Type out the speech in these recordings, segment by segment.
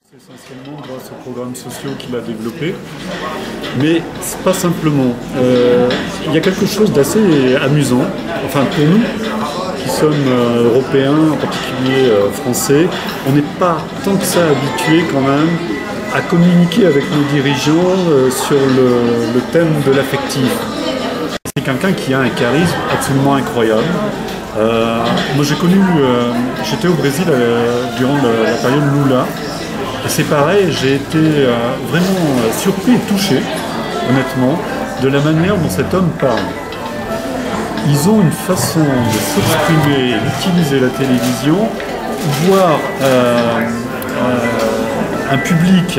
C'est essentiellement grâce aux programmes sociaux qu'il a développés, mais c'est pas simplement. Il y a quelque chose d'assez amusant, enfin pour nous qui sommes européens, en particulier français, on n'est pas tant que ça habitués quand même à communiquer avec nos dirigeants sur le thème de l'affectif. C'est quelqu'un qui a un charisme absolument incroyable. Moi j'étais au Brésil durant la période Lula. Et c'est pareil, j'ai été vraiment surpris et touché, honnêtement, de la manière dont cet homme parle. Ils ont une façon de s'exprimer, d'utiliser la télévision, voir un public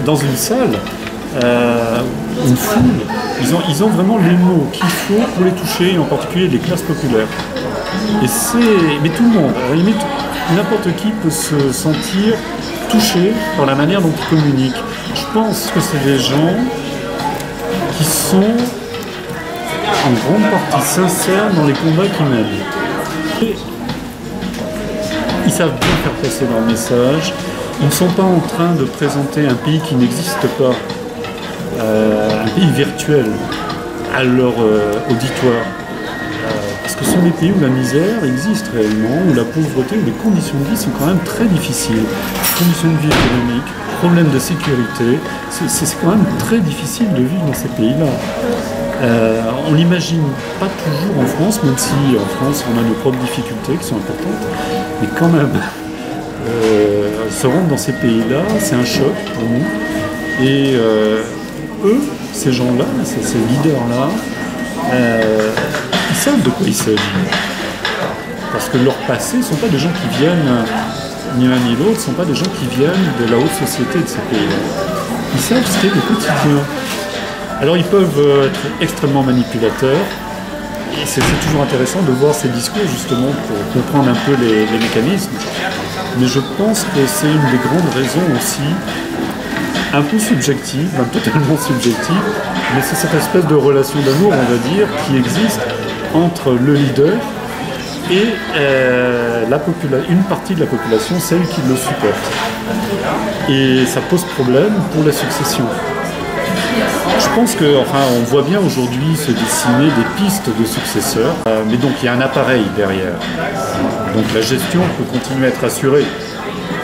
dans une salle, une foule. Ils ont vraiment les mots qu'il faut pour les toucher, et en particulier les classes populaires. Mais tout le monde, à la limite, n'importe qui peut se sentir touché par la manière dont ils communiquent. Je pense que c'est des gens qui sont en grande partie sincères dans les combats qu'ils mènent. Et ils savent bien faire passer leur message. Ils ne sont pas en train de présenter un pays qui n'existe pas, un pays virtuel à leur auditoire. Parce que ce sont des pays où la misère existe réellement, où la pauvreté, où les conditions de vie sont quand même très difficiles. Conditions de vie économiques, problèmes de sécurité, c'est quand même très difficile de vivre dans ces pays-là. On n'imagine pas toujours en France, même si en France on a nos propres difficultés qui sont importantes, mais quand même, se rendre dans ces pays-là, c'est un choc pour nous. Et eux, ces gens-là, ces leaders-là, ils savent de quoi il s'agit. Parce que leur passé ne sont pas des gens qui viennent, ni l'un ni l'autre, ne sont pas des gens qui viennent de la haute société de ces pays-là. Ils savent ce qu'est le quotidien. Alors ils peuvent être extrêmement manipulateurs, et c'est toujours intéressant de voir ces discours justement pour comprendre un peu les mécanismes. Mais je pense que c'est une des grandes raisons aussi, un peu subjective, même totalement subjective, mais c'est cette espèce de relation d'amour, on va dire, qui existe entre le leader et une partie de la population, celle qui le supporte. Et ça pose problème pour la succession. Je pense on voit bien aujourd'hui se dessiner des pistes de successeurs, mais donc il y a un appareil derrière. Donc la gestion peut continuer à être assurée.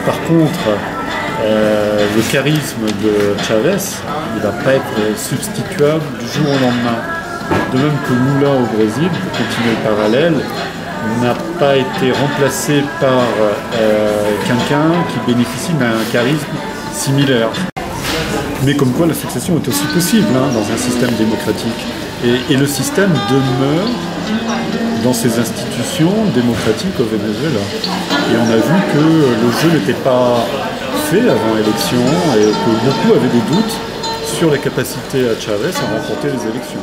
Par contre, le charisme de Chavez, il ne va pas être substituable du jour au lendemain. De même que Lula au Brésil, pour continuer le parallèle, n'a pas été remplacé par quelqu'un qui bénéficie d'un charisme similaire. Mais comme quoi la succession est aussi possible dans un système démocratique. Et le système demeure dans ces institutions démocratiques au Venezuela. Et on a vu que le jeu n'était pas fait avant l'élection et que beaucoup avaient des doutes sur la capacité à Chavez à remporter les élections.